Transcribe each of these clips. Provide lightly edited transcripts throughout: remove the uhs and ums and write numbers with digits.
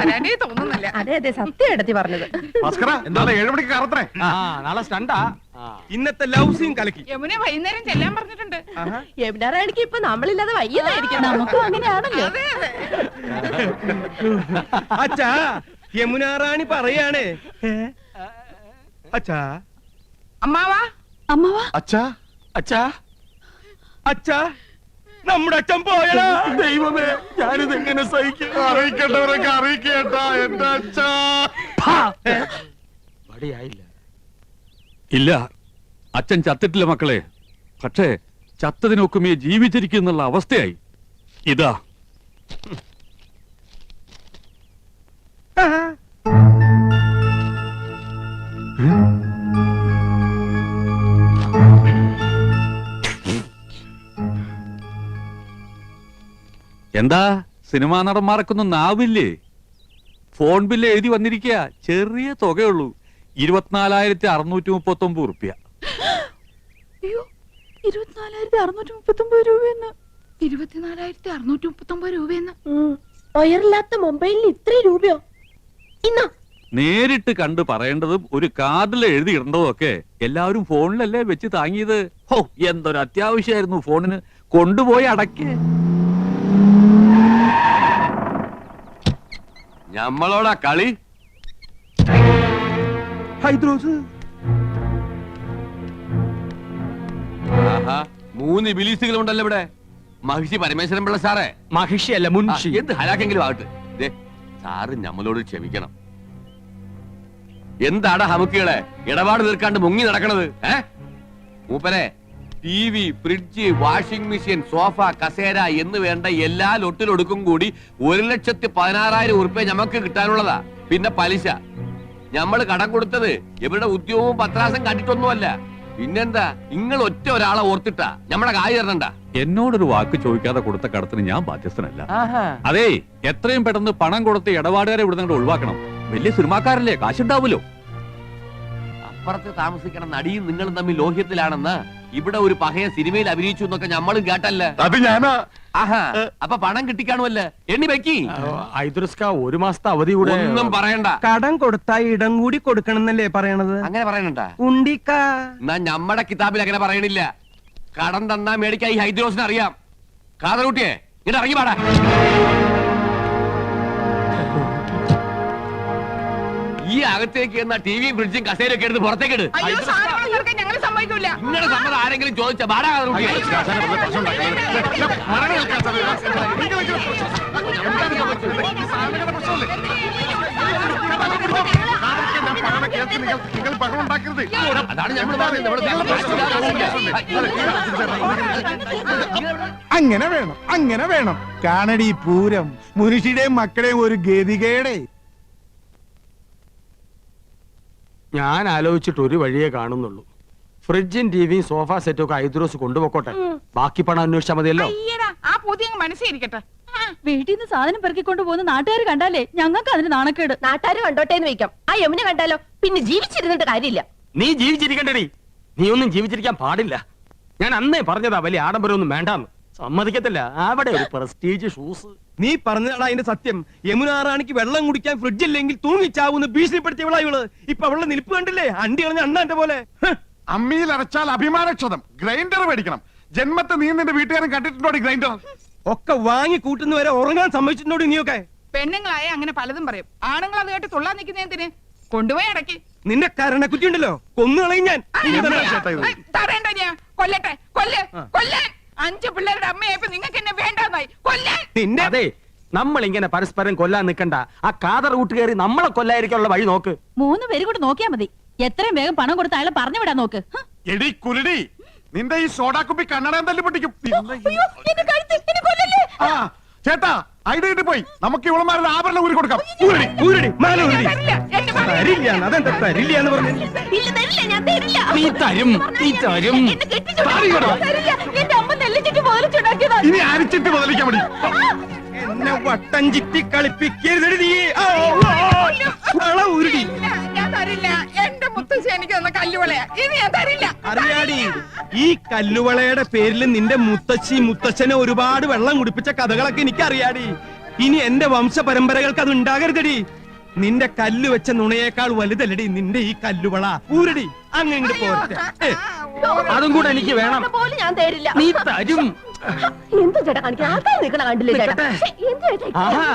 വരാനേ തോന്നുന്നില്ല. അതെ അതെ, സത്യം എടുത്തി പറഞ്ഞത്. നാളെ 7 മണിക്ക് കറത്തണേ. നാളെ സ്റ്റണ്ടാ. ഇന്നത്തെ ലവ് സീൻ കലക്കി. യമുന വൈകുന്നേരം ചെല്ലാൻ പറഞ്ഞിട്ടുണ്ട്. യമുനാറാണിക്ക് ഇപ്പൊ നമ്മളില്ലാതെ വയ്യതായിരിക്കും. നമുക്കും അങ്ങനെയാണല്ലോ. അച്ഛാ, യമുനാറാണി പറയാണ്. അച്ഛാ, അമ്മാവാ, അമ്മവാ, അച്ഛാ, അച്ഛാ, അച്ഛാ, നമ്മുടെ അച്ഛൻ പോയടാ. ദൈവമേ, ഞാനിത് എങ്ങനെ സഹിക്കും? അറിയിക്കേണ്ടവരൊക്കെ അറിയിക്കേട്ടാ എന്റെ അച്ഛാ. പടിയായില്ല. ഇല്ല, അച്ഛൻ ചത്തിട്ടില്ല മക്കളെ. പക്ഷേ ചത്തതിനൊക്കുമേ ജീവിച്ചിരിക്കുന്നുള്ള അവസ്ഥയായി. ഇതാ എന്താ സിനിമാ നടന്മാർക്കൊന്നും നാവില്ലേ? ഫോൺ ബില്ല് എഴുതി വന്നിരിക്കുക. ചെറിയ തുകയുള്ളൂ, 24,639 റുപ്യ. 24,639 രൂപയെന്ന്. 24,639 രൂപയെന്ന്. ഒയറില്ലാത്ത മൊബൈലിന് ഇത്രയും രൂപയോ? ഇന്നോ നേരിട്ട് കണ്ട് പറയേണ്ടതും ഒരു കാർഡിൽ എഴുതി ഇടേണ്ടതും ഒക്കെ എല്ലാവരും ഫോണിലല്ലേ വെച്ച് താങ്ങിയത്. ഹോ, എന്തൊരു അത്യാവശ്യമായിരുന്നു ഫോണിന്. കൊണ്ടുപോയി അടക്കേ. ഞമ്മളോടാ കളി. ഹൈദ്രോസ്, ആഹാ, 3 ബിലീസുകളുണ്ടല്ലോ ഇവിടെ. മഹിഷി പരമേശ്വരൻ പിള്ള സാറേ. മഹിഷിയല്ല, മുൻഷി. എന്ത് ഹലാക്കെങ്കിലും ആകട്ടെ. ദേ, സാറ് ഞമ്മളോട് ക്ഷമിക്കണം. എന്താടാ ഹമുക്കികളെ ഇടപാട് തീർക്കാണ്ട് മുങ്ങി നടക്കണത്? മൂപ്പരെ TV, fridge, washing machine, sofa, കസേര എന്ന് വേണ്ട എല്ലാ ലൊട്ടിലൊടുക്കും കൂടി 1,16,000 ഉറുപ്പ്യ ഞമ്മക്ക് കിട്ടാനുള്ളതാ. പിന്നെ പലിശ. ഞമ്മള് കടം കൊടുത്തത് ഇവരുടെ ഉദ്യോഗവും പത്രാസം കണ്ടിട്ടൊന്നുമല്ല. പിന്നെന്താ, നിങ്ങൾ ഒറ്റ ഒരാളെ ഓർത്തിട്ടാ ഞമ്മടെ കായ് തരണ്ട. എന്നോടൊരു വാക്ക് ചോദിക്കാതെ കൊടുത്ത കടത്തിന് ഞാൻ ബാധ്യസ്ഥനല്ല. അതേ, എത്രയും പെട്ടെന്ന് പണം കൊടുത്ത് ഇടപാടുകാരെ ഇവിടെ നിന്ന് ഒഴിവാക്കണം. വലിയ സിനിമാക്കാരല്ലേ, കാശുണ്ടാവുമല്ലോ. അപ്പുറത്ത് താമസിക്കണ നടിയും നിങ്ങളും തമ്മിൽ ലോഹ്യത്തിലാണെന്ന് ഇവിടെ ഒരു പകയ സിനിമയിൽ അഭിനയിച്ചു എന്നൊക്കെ ഞമ്മളും കേട്ടല്ലേ. അത് ഞാനാ. ആഹാ, അപ്പൊ പണം കിട്ടിക്കാണുമല്ലേ? എണ്ണി വെക്കി. ഐദ്രസ്ക 1 മാസത്തെ അവധി കൂടെ. ഒന്നും പറയണ്ട. കടം കൊടുത്താ ഇടം കൂടി കൊടുക്കണം എന്നല്ലേ പറയണത്? അങ്ങനെ പറയണണ്ട. ഉണ്ടിക്ക, എന്നാ ഞമ്മടെ കിതാബിൽ അങ്ങനെ പറയണില്ല. കടം തന്നാ മേടിക്കാൻ ഈ ഹൈദ്രോസിന് അറിയാം. കാതറൂട്ടിയെ ഇങ്ങോട്ട് ഇറങ്ങി പാടാ. ഈ അകത്തേക്ക് എന്നാ ടിവിയും ഫ്രിഡ്ജും കസേരയൊക്കെ എടുത്ത് പുറത്തേക്ക് ഇട്. അയ്യോ, സാധനങ്ങൾ തീർക്കാൻ ഞങ്ങൾ സമ്മതിക്കൂല. ഇങ്ങനെ സമ്മതം ആരെങ്കിലും ചോദിച്ച പാടാ കാതറൂട്ടിയെ. അതാണ് ഞമ്മൾ അങ്ങനെ വേണം, അങ്ങനെ വേണം. കാണടി പൂരം, മുനുഷിയുടെയും മക്കളെയും ഒരു ഗതികേടെ. ഞാൻ ആലോചിച്ചിട്ട് ഒരു വഴിയേ കാണുന്നുള്ളൂ. ഫ്രിഡ്ജും ടിവിയും സോഫ സെറ്റും ഒക്കെ ഐദ്രോസ് കൊണ്ടുപോക്കോട്ടെ. ബാക്കി പണം അന്വേഷിച്ചാൽ മതിയല്ലോ. ആ പുതിയ മനസ്സിരിക്കട്ടെ. വീട്ടിൽ നിന്ന് സാധനം പെറുക്കിക്കൊണ്ട് പോകുന്ന നാട്ടുകാർ കണ്ടാലേ ഞങ്ങൾക്ക് അതിന് നാണക്കേട്. നാട്ടുകാർ കണ്ടോട്ടെ എന്ന് വെക്കാം. ആ യമുന കണ്ടാലോ പിന്നെ ജീവിച്ചിരുന്നിട്ട് കാര്യമില്ല. നീ ജീവിച്ചിരിക്കണ്ടേ? നീ ഒന്നും ജീവിച്ചിരിക്കാൻ പാടില്ല. ഞാൻ അന്നേ പറഞ്ഞതാ വലിയ ആഡംബരമൊന്നും വേണ്ടാന്ന്. സമ്മതിക്കത്തില്ല. അവിടെ ഒരു പ്രസ്റ്റീജ് ഷൂസ്. നീ പറഞ്ഞതാണ് അതിന്റെ സത്യം. യമുനാറാണിക്ക് വെള്ളം കുടിക്കാൻ ഫ്രിഡ്ജ് ഇല്ലെങ്കിൽ തൂങ്ങിച്ചാവുന്ന ഭീഷണിപ്പെടുത്തിയവളാ ഇവള്. ഇപ്പൊ അവളുടെ നിൽപ്പ് കണ്ടില്ലേ? അണ്ടി കളഞ്ഞ അണ്ണാന്റെ പോലെ. അമ്മിയിൽ അടച്ചാൽ അഭിമാനക്ഷതം. ഗ്രൈൻഡർ മേടിക്കണം. ജന്മത്തെ നീ നിന്റെ വീട്ടുകാരൻ കണ്ടിട്ടുണ്ടോ ഗ്രൈൻഡർ? ഒക്കെ വാങ്ങി കൂട്ടുന്നവരെ ഉറങ്ങാൻ സമ്മതിച്ചിട്ടുണ്ടോ നീയൊക്കെ? പെണ്ണുങ്ങളായ അങ്ങനെ പലതും പറയും. ആണുങ്ങൾ അത് കേട്ട് തുള്ളാൻ നിൽക്കുന്നതിന് കൊണ്ടുപോയി അടക്കി. നിന്റെ കരണക്കുറ്റി ഉണ്ടല്ലോ, കൊന്നുകളയും ഞാൻ. തടയണ്ട, ഞാൻ കൊല്ലട്ടെ. കൊല്ലാൻ 5 പിള്ളേരുടെ അമ്മയായപ്പോ നിങ്ങൾക്ക് എന്നെ വേണ്ടാന്നായി. കൊല്ലാൻ. നിന്നെ അതെ, നമ്മൾ ഇങ്ങനെ പരസ്പരം കൊല്ലാൻ നിൽക്കണ്ട. ആ കാതർ കൂട്ട് കയറി നമ്മളെ കൊല്ലായിരിക്കാനുള്ള വഴി നോക്ക്. 3 പേരും കൂടെ നോക്കിയാ മതി. എത്രയും വേഗം പണം കൊടുത്ത് അയാളെ പറഞ്ഞു വിടാൻ നോക്ക്. എടി കുരുടി, നിന്റെ ഈ സോഡാക്കുപ്പി കണ്ണടം തല്ലി പൊട്ടിക്കും. ചേട്ടാ, ഐഡിയ പോയി. നമുക്ക് ഇവളമാരുടെ ആഭരണം ഊരി കൊടുക്കാം. നീ തരും. ഇനി അരിച്ചിട്ട് ബദലിക്കാൻ മതി. എന്നെ വട്ടം ചിറ്റി കളിപ്പിക്കരുത്. എന്റെ മുത്തശ്ശി എനിക്ക് തന്ന കല്ലുവളയാ. ഇത് ഞാൻ തരില്ല. അറിയാടി, ഈ കല്ലുവളയുടെ പേരിൽ നിന്റെ മുത്തശ്ശി മുത്തച്ഛനെ ഒരുപാട് വെള്ളം കുടിപ്പിച്ച കഥകളൊക്കെ എനിക്ക് അറിയാടി. ഇനി എന്റെ വംശ പരമ്പരകൾക്ക് അത് ഉണ്ടാകരുതടി. നിന്റെ കല്ല് വെച്ച നുണയേക്കാൾ വലുതല്ലടി നിന്റെ ഈ കല്ലുവള. ഊരടി അങ്ങനെ ഇങ്ങോട്ട് പോരട്ടെ. അതും കൂടെ എനിക്ക് വേണം. പോലും ഞാൻ തരില്ല. നീ തരും. എന്ത് ചേട്ടാ കാണിക്കാൻ ആൾക്കാർ നിൽക്കണ കണ്ടില്ലേ ചേട്ടാ? ശ്ശെ, എന്ത് ചേട്ടാ ഈ ആഹാ,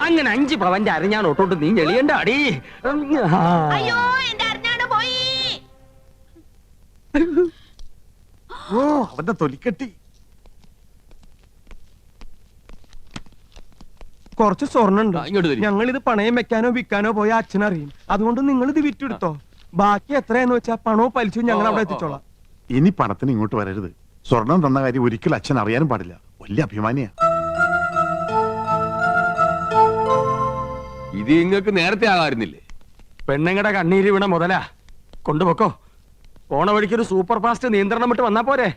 അങ്ങനെ 5 പവന്റെ അരഞ്ഞാൻ ഒട്ടോട്ട് നീ ഞെളിയണ്ട അടി. അയ്യോ എന്റെ അറിഞ്ഞാണ് പോയി. ഓ അവന്റെ തൊലിക്കെട്ടി. കുറച്ച് സ്വർണ്ണുണ്ട്. ഇങ്ങോട്ട് തരി. ഞങ്ങൾ ഇത് പണയം വെക്കാനോ വിൽക്കാനോ പോയ അച്ഛനറിയും. അതുകൊണ്ട് നിങ്ങൾ ഇത് വിറ്റെടുത്തോ. ബാക്കി എത്രയാന്ന് വെച്ചാ പണവും പലിശയും ഞങ്ങൾ അവിടെ എത്തിച്ചോളാം. ഇനി പണത്തിന് ഇങ്ങോട്ട് വരരുത്. സ്വർണം തന്ന കാര്യം ഒരിക്കലും അച്ഛൻ അറിയാനും പാടില്ല. വലിയ അഭിമാനിയാ. ഇത് നിങ്ങൾക്ക് നേരത്തെ ആകാറുന്നില്ലേ? പെണ്ണുങ്ങളുടെ കണ്ണീര് വീണ മുതലാ. കൊണ്ടുപോക്കോ. പോണ വഴിക്കൊരു സൂപ്പർ ഫാസ്റ്റ് നിയന്ത്രണം വിട്ട് വന്നാ പോരെ.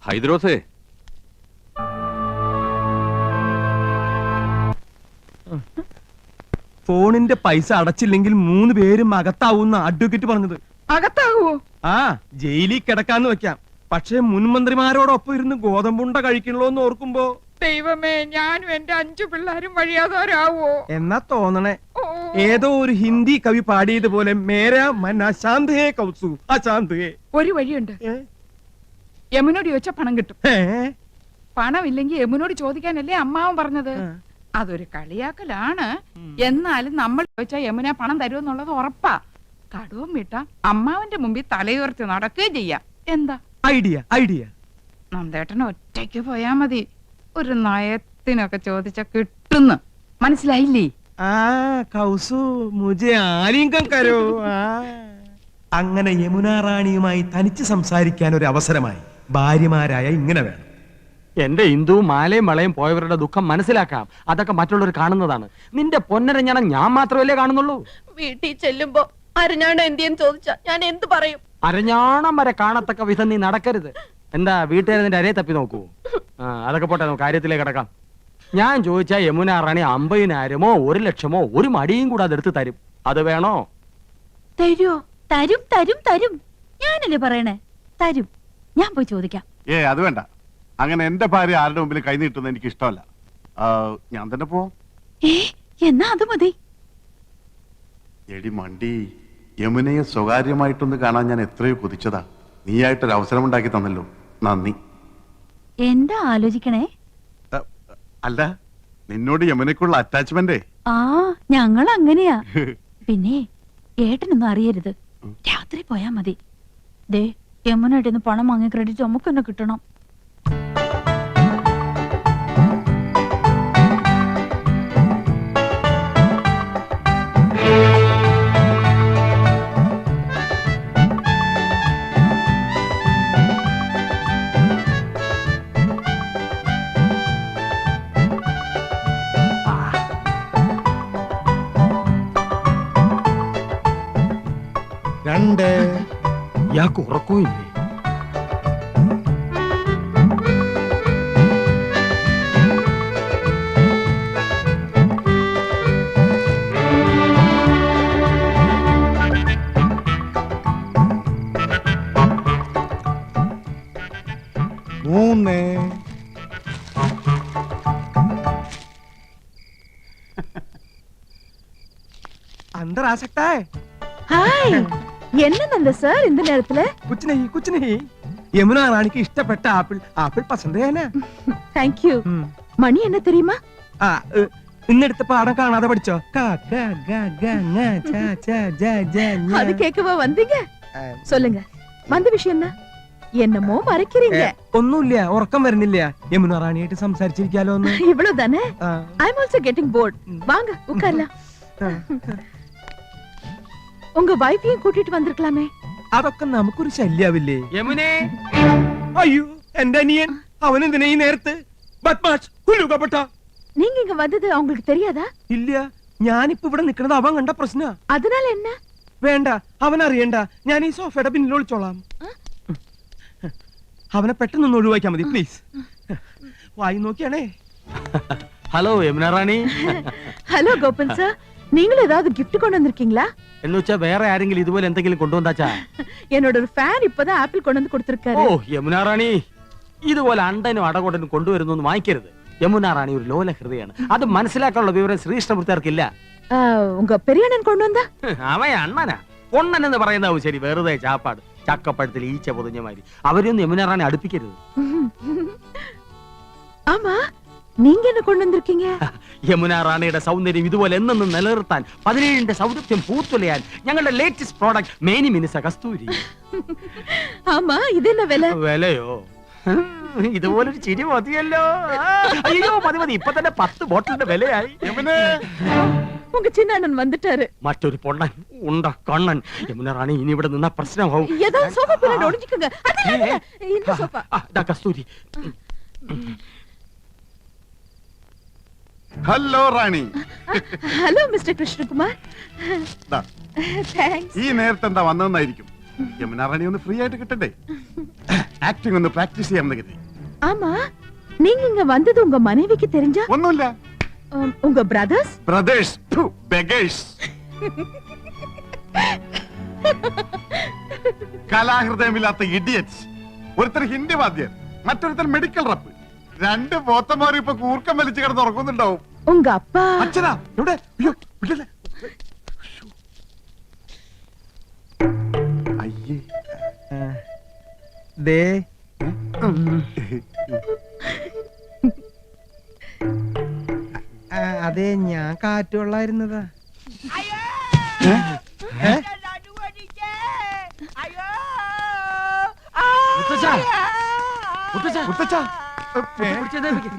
ഹൈദ്രോസേ, ഫോണിന്റെ പൈസ അടച്ചില്ലെങ്കിൽ 3 പേരും അകത്താവുന്ന അഡ്വക്കേറ്റ് പറഞ്ഞത്. അകത്താകുവോ? ആ ജയിലിൽ കിടക്കാന്ന് വെക്കാം. പക്ഷെ മുൻമന്ത്രിമാരോടൊപ്പം ഇരുന്ന് ഗോതമ്പുണ്ട കഴിക്കണല്ലോ എന്ന് ഓർക്കുമ്പോ ദൈവമേ, ഞാനും എന്റെ 5 പിള്ളേരും വഴിയാതോരാവോ? എന്നാ തോന്നണേ. ഓ, ഏതോ ഒരു ഹിന്ദി കവി പാടിയതുപോലെ മേരാ മൻ അശാന്ത് ഹേ കൗസു അശാന്ത് ഹേ. ഒരു വഴിയുണ്ട്. യമുനോട് ചോദിച്ചാ പണം കിട്ടും. പണമില്ലെങ്കിൽ യമുനോട് ചോദിക്കാനല്ലേ അമ്മാവൻ പറഞ്ഞത്. അതൊരു കളിയാക്കലാണ്. എന്നാലും നമ്മൾ ചോദിച്ചാ യമുന പണം തരുമെന്നുള്ളത് ഉറപ്പാ. കടവും വിട്ട അമ്മാവന്റെ മുമ്പിൽ തലയുയർത്തി നടക്കുകയും ചെയ്യാം. എന്താ ഐഡിയ ഐഡിയ. നന്ദേട്ടന് ഒറ്റയ്ക്ക് പോയാ മതി. ഒരു നയത്തിനൊക്കെ ചോദിച്ച കിട്ടുന്നു. മനസ്സിലായില്ലേ? ആ കൗസു മുझे ആലിംഗം കരോ. അങ്ങനെ യമുന റാണിയുമായി തനിച്ച് സംസാരിക്കാൻ ഒരു അവസരമായി. ഭാര്യമാരായ ഇങ്ങനെ വേണം. എന്റെ ഹിന്ദു മാലയും വളയും പോയവരുടെ ദുഃഖം മനസ്സിലാക്കാം. അതൊക്കെ മറ്റുള്ളവർ കാണുന്നതാണ്. നിന്റെ പൊന്നരഞ്ഞാണം ഞാൻ മാത്രമല്ലേ കാണുന്നുള്ളൂ. വീട്ടിൽ ചെല്ലുമ്പോ അരഞ്ഞാണ് എന്തിയെന്ന് ചോദിച്ചാ ഞാൻ എന്ത് പറയും? അരഞ്ഞാണം വരെ കാണത്തക്ക വിധം നീ നടക്കരുത്. എന്താ വീട്ടുകാരെ നിന്റെ അരയെ തപ്പി നോക്കൂ? അതൊക്കെ പോട്ടെ, നമുക്ക് കാര്യത്തിലേക്ക് കിടക്കാം. ഞാൻ ചോദിച്ചാ യമുന റാണി 50,000-മോ 1,00,000-മോ ഒരു മടിയും കൂടെ അതെടുത്ത് തരും. അത് വേണോ? തരുമോ? തരും തരും തരും. ഞാനല്ലേ പറയണേ, തരും. ഞാൻ പോയി ചോദിക്കാം. അത് വേണ്ട. അങ്ങനെ എന്റെ ഭാര്യ ആരുടെ മുമ്പിൽ കൈ നീട്ടുന്നത് എനിക്ക് ഇഷ്ടമല്ല. ഞാൻ തന്നെ പോവാം. എന്നാ അത് മതി. എടി മണ്ടി, യമുനയെ സ്വകാര്യമായിട്ടൊന്ന് കാണാൻ ഞാൻ എത്രയോ കൊതിച്ചതാ. നീയായിട്ടൊരു അവസരം ഉണ്ടാക്കി തന്നല്ലോ, നന്ദി. എന്താ ആലോചിക്കണേ? അല്ല, നിന്നോട് യമുനയ്ക്കുള്ള അറ്റാച്ച്മെന്റ്. ആ ഞങ്ങൾ അങ്ങനെയാ. പിന്നെ ഏട്ടനൊന്നും അറിയരുത്. രാത്രി പോയാ മതി. ദേ യമുനായിട്ടൊന്ന് പണം വാങ്ങി ക്രെഡിറ്റ് നമുക്ക് തന്നെ കിട്ടണം. ഇയാൾക്ക് ഉറക്കവും ഇല്ലേ? അന്തരാസക്താ. ഹായ്, என்ன சார் இந்த நேரத்துல? कुछ नहीं. யமுனா ராணிக்கு இஷ்டப்பட்ட ஆப்பிள் பசந்த் है ना? Thank you. மணி என்ன தெரியுமா? ഇന്നെടുത്ത പാഠം കാണാതെ പഠിച്ചോ? அது கேட்கவா வந்தீங்க? சொல்லுங்க, வந்த விஷயம் என்ன? என்னமோ மறைக்கிறீங்க. ഒന്നുമില്ല, ഉറക്കം വരുന്നില്ല. യമുന റാണിയായിട്ട് സംസാരിച്ചിരിക്കാലോ ഒന്ന്. இவ்வளவுதானே? I'm also getting bored. வாங்க உட்காரலாம். உங்க வைஃபையும் கூட்டிட்டு வந்திருக்கலாமே. അതൊക്കെ നമുക്കൊരു ശല്യാവില്ലേ? യമുനേ, അയ്യോ എന്റെ അനിയൻ, അവൻ എന്തിനാ ഈ നേരത്ത്? ബദ്മാഷ്, കുലുകപ്പെട്ട. நீங்க இங்க வந்தது அவங்களுக்கு தெரியாதா? ഇല്ല, ഞാനിപ്പോ ഇവിടെ നിൽക്കുന്നത് അവൻ കണ്ട പ്രശ്ന. அதனால என்ன? വേണ്ട, അവൻ അറിയണ്ട. ഞാൻ ഈ സോഫയുടെ പിന്നിൽ ഒളിച്ചോളാം. അവനെ പെട്ടെന്ന് ഒഴിവാക്കിയാ മതി പ്ലീസ്. വായി നോക്കിയാണേ. ഹലോ യമുന റാണി. ஹலோ கோபன் சார், நீங்களும் ஏதாவது gift கொண்டு வந்திருக்கீங்களா? എന്ന് വെച്ചാ വേറെ ആരെങ്കിലും ഇതുപോലെ എന്തെങ്കിലും കൊണ്ടുവന്നാച്ചാ? என்னோட ஒரு ஃபேன் இப்பதான் ஆப்பிள் கொண்டு வந்து கொடுத்திருக்காரு. ഓ യമുന റാണി, ഇതുപോലെ അണ്ടനും അടകൊണ്ടനും കൊണ്ടുവരുന്നു വാങ്ങിക്കരുത്. യമുന റാണി ഒരു ലോല ഹൃദയാണ്. അത് മനസ്സിലാക്കാനുള്ള വിവരം ശ്രീകൃഷ്ണപുരത്താർക്കില്ല. உங்க பெரிய அண்ணன் கொண்டு வந்தா അവൻ അണ്ണനാ. പൊണ്ണൻ എന്ന് പറയുന്നതാവും ശരി, വെറുതെ ചാപ്പാട്. ചക്കപ്പഴത്തിൽ ഈച്ച പൊതിഞ്ഞ മാതിരി. അവരെയൊന്നും യമുന റാണി അടുപ്പിക്കരുത്. ஆமா நீங்க என்ன கொண்டு வந்திருக்கீங்க? യമുന റാണിയുടെ സൗന്ദര്യം ഇതുപോലെ എന്നെന്നും നിലനിർത്താൻ 17ന്റെ സൗന്ദര്യം പൂത്തുലയാൻ ഞങ്ങളുടെ ലേറ്റസ്റ്റ് പ്രോഡക്റ്റ് മേനി മിനുസ കസ്തൂരി. ஆமா இது என்ன விலை? വിലയോ? ഇതുപോലൊരു ചിരി മതിയല്ലോ. അയ്യോ മതി മതി, ഇപ്പൊ തന്നെ 10 ബോട്ടിലിന്റെ വിലയായി. உங்க சின்ன அண்ணன் வந்துட்டாரு. മറ്റൊരു പൊണ്ണൻ ഉണ്ട കണ്ണൻ. യമുന റാണി ഇനി ഇവിടെ നിന്നാ പ്രശ്നമാവും. ஏதாவது சோஃபா பின்னாடி ஒளிஞ்சுக்கங்க. இந்த sofa. Kasthuri. Hello Rani. Hello mister Krishnakumar. ദാ, താങ്ക്സ്. ഈ നേരത്തെ എന്താ വന്നതെന്നായിരിക്കും. യമുന റാണി ഒന്ന് ഫ്രീ ആയിട്ട് കിട്ടണ്ടേ? ആക്ടിംഗ് ഒന്ന് പ്രാക്ടീസ് ചെയ്യാമെന്ന് കരുതി. ஆமா நீங்க இங்க வந்தது உங்க மனைவிக்கு தெரிஞ்சா? ഒന്നുമില്ല. உங்க பிரதர்ஸ்? Brothers, beggars. കലാഹൃദയമില്ലാത്ത ഇഡിയറ്റ്സ്. ഒരുത്തർ ഹിന്ദി വാദ്യർ, മറ്റൊരുത്തർ മെഡിക്കൽ റപ്പ്. 2 പോത്തന്മാർ ഇപ്പൊ കൂർക്കം വലിച്ചു കിടന്ന് ഉറങ്ങുന്നുണ്ടാവും. உங்க அப்பா? അച്ഛനാ എവിടെ? അയ്യോ വിടല്ലേ. അയ്യേ. ദേ അതെ, ഞാൻ കാറ്റുകൊള്ളായിരുന്നതാ.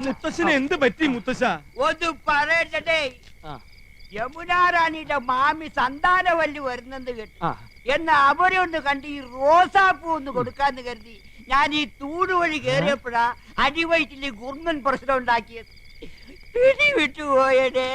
മുത്തശ്ശന് എന്ത് പറ്റി മുത്തശ്ശ? ഒന്ന് പറയട്ടെ, യമുനാ റാണിയുടെ മാമി സന്താനവല്ലി വരുന്നെന്ന് കേട്ടു. എന്നാ അവരെ ഒന്ന് കണ്ട് ഈ റോസാപ്പൂ ഒന്ന് കൊടുക്കാന്ന് കരുതി ഞാൻ ഈ തൂട് വഴി കേറിയപ്പോഴാ അടിവയറ്റില് ഗുർമൻ പ്രശ്നം ഉണ്ടാക്കിയത്. പിടി വിട്ടുപോയടേ.